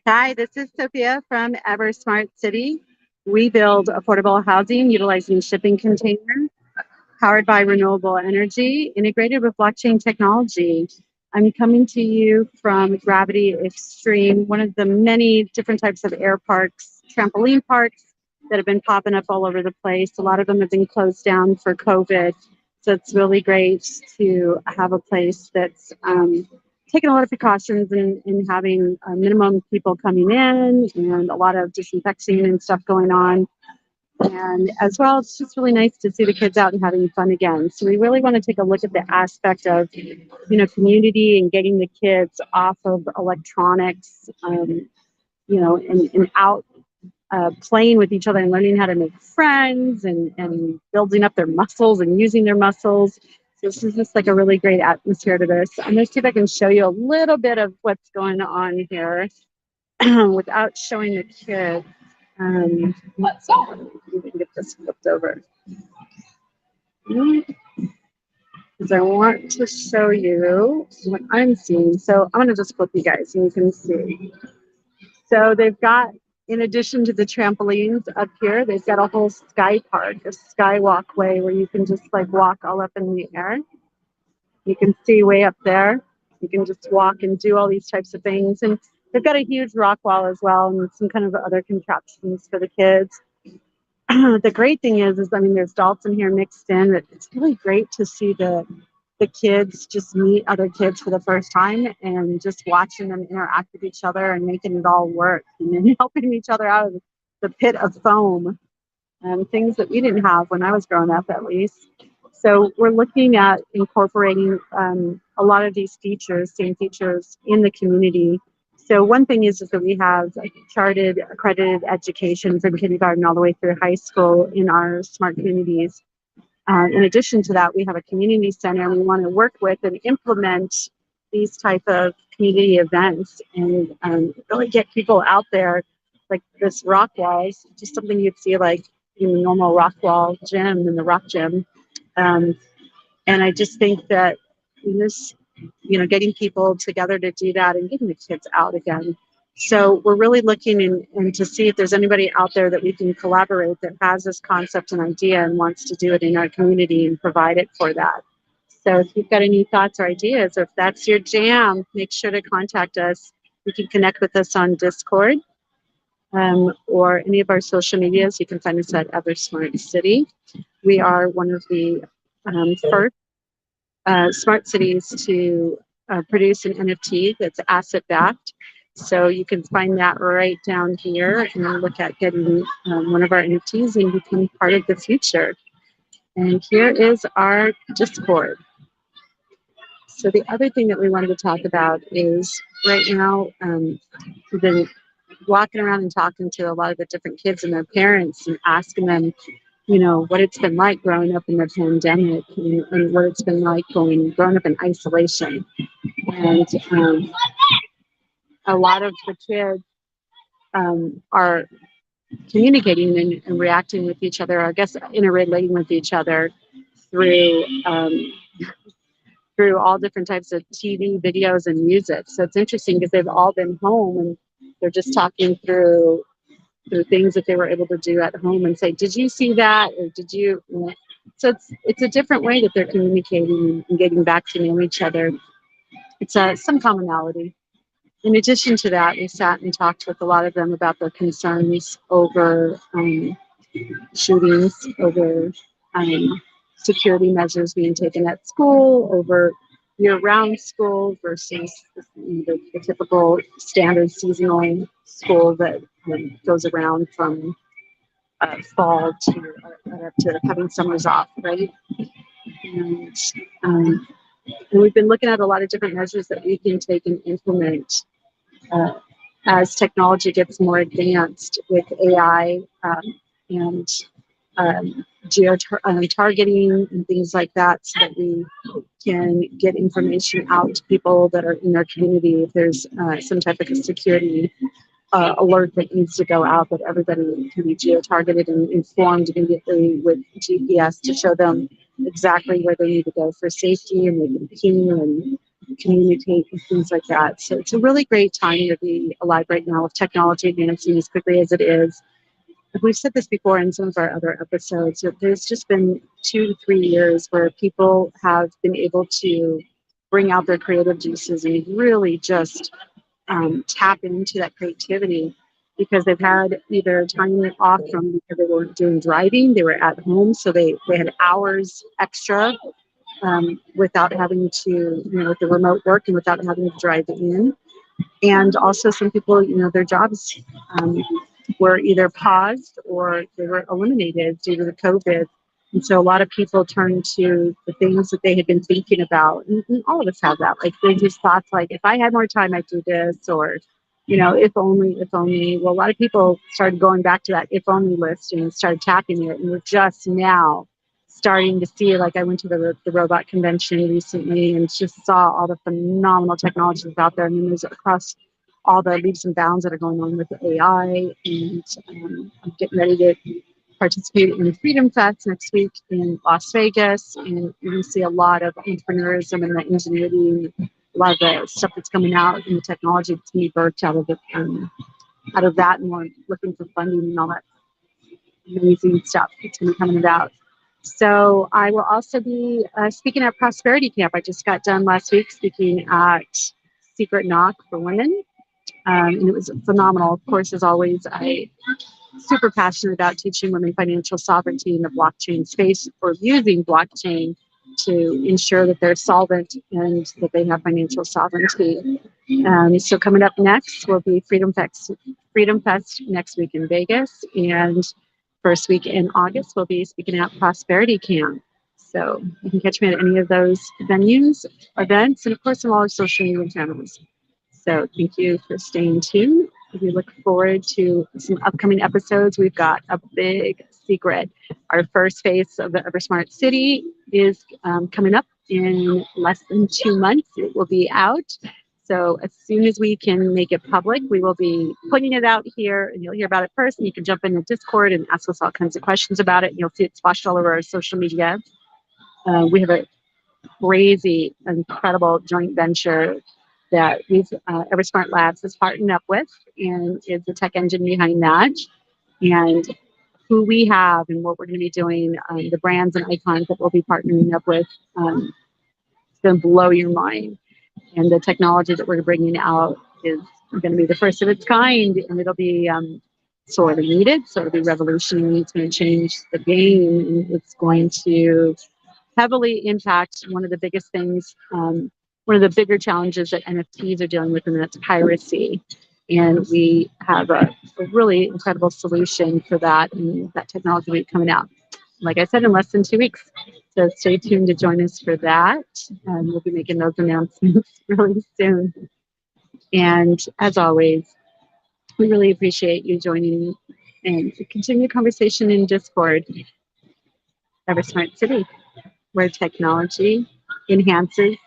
Hi, this is Sophia from EverSmart City. We build affordable housing utilizing shipping containers powered by renewable energy integrated with blockchain technology. I'm coming to you from Gravity Extreme, one of the many different types of air parks, trampoline parks that have been popping up all over the place. A lot of them have been closed down for COVID. So it's really great to have a place that's taking a lot of precautions and having a minimum people coming in and a lot of disinfecting and stuff going on. And as well, it's just really nice to see the kids out and having fun again. So we really want to take a look at the aspect of, community and getting the kids off of electronics, and out playing with each other and learning how to make friends and building up their muscles and using their muscles. So this is just like a really great atmosphere to this. I'm going to see if I can show you a little bit of what's going on here without showing the kids. Let's see if we can get this flipped over. Because I want to show you what I'm seeing. So I'm going to just flip you guys and you can see. So they've got, in addition to the trampolines up here, they've got a whole sky park, a sky walkway where you can just like walk all up in the air. You can see way up there. You can just walk and do all these types of things. And they've got a huge rock wall as well and some kind of other contraptions for the kids. The great thing is there's adults in here mixed in. It's really great to see the kids just meet other kids for the first time and just watching them interact with each other and making it all work and then helping each other out of the pit of foam and things that we didn't have when I was growing up, at least. So we're looking at incorporating a lot of these features, same features in the community. So one thing is that we have charted accredited education from kindergarten all the way through high school in our smart communities. In addition to that, we have a community center we want to work with and implement these type of community events and really get people out there. Like this rock wall is just something you'd see like in the normal rock wall gym, in the rock gym. And I just think that this, getting people together to do that and getting the kids out again. So we're really looking in to see if there's anybody out there that we can collaborate that has this concept and idea and wants to do it in our community and provide it for that. So if you've got any thoughts or ideas, or if that's your jam, make sure to contact us. You can connect with us on Discord or any of our social medias. You can find us at EverSmart City. We are one of the first smart cities to produce an NFT that's asset backed. So you can find that right down here and look at getting one of our NFTs and become part of the future. And here is our Discord. So the other thing that we wanted to talk about is right now we've been walking around and talking to a lot of the different kids and their parents and asking them, what it's been like growing up in the pandemic and what it's been like growing up in isolation. And a lot of the kids are communicating and reacting with each other, I guess interrelating with each other through through all different types of TV, videos, and music. So it's interesting because they've all been home and they're just talking through things that they were able to do at home and say, did you see that? Or did you? So it's a different way that they're communicating and getting back to know each other. It's some commonality. In addition to that, we sat and talked with a lot of them about their concerns over shootings, over security measures being taken at school, over year-round school versus the typical standard seasonal school that goes around from fall to having summers off, right? And we've been looking at a lot of different measures that we can take and implement as technology gets more advanced with AI and targeting and things like that, so that we can get information out to people that are in our community. If there's some type of a security alert that needs to go out, that everybody can be geo-targeted and informed immediately with GPS to show them exactly where they need to go for safety, and they can ping and communicate and things like that. So it's a really great time to be alive right now with technology advancing as quickly as it is. We've said this before in some of our other episodes. There's just been 2 to 3 years where people have been able to bring out their creative juices and really just tap into that creativity because they've had either time off from because they weren't doing driving, they were at home, so they had hours extra without having to, with the remote work and without having to drive in. And also some people, their jobs were either paused or they were eliminated due to the COVID. And so a lot of people turned to the things that they had been thinking about. And all of us have that. Like they just thought like, if I had more time, I'd do this, or, if only, if only. Well, a lot of people started going back to that if only list and started tapping it. And we're just now starting to see, like I went to the robot convention recently and just saw all the phenomenal technologies out there. I mean, there's across all the leaps and bounds that are going on with AI, and I'm getting ready to participate in Freedom Fest next week in Las Vegas, and you're going to see a lot of entrepreneurism and the ingenuity, and a lot of the stuff that's coming out in the technology that's going to be birthed out of that, and we're looking for funding and all that amazing stuff that's going to be coming about. So I will also be speaking at Prosperity Camp. I just got done last week speaking at Secret Knock for Women. And it was phenomenal. Of course, as always, I'm super passionate about teaching women financial sovereignty in the blockchain space, or using blockchain to ensure that they're solvent and that they have financial sovereignty. So coming up next will be Freedom Fest next week in Vegas, and first week in August we'll be speaking at Prosperity Camp. So you can catch me at any of those venues, events, and of course on all our social media channels. So thank you for staying tuned. We look forward to some upcoming episodes. We've got a big secret. Our first phase of the EverSmart City is coming up in less than 2 months. It will be out. So as soon as we can make it public, we will be putting it out here, and you'll hear about it first. And you can jump in the Discord and ask us all kinds of questions about it. And you'll see it splashed all over our social media. We have a crazy, incredible joint venture that we've EverSmart Labs has partnered up with, and is the tech engine behind that. And who we have and what we're going to be doing, the brands and icons that we'll be partnering up with, it's going to blow your mind. And the technology that we're bringing out is going to be the first of its kind, and it'll be sorely needed. So it'll be revolutionary. It's going to change the game, and it's going to heavily impact one of the biggest things, one of the bigger challenges that NFTs are dealing with, and that's piracy. And we have a really incredible solution for that, and that technology will be coming out, like I said, in less than 2 weeks. So stay tuned to join us for that. We'll be making those announcements really soon. And as always, we really appreciate you joining and continue the conversation in Discord. EverSmart City, where technology enhances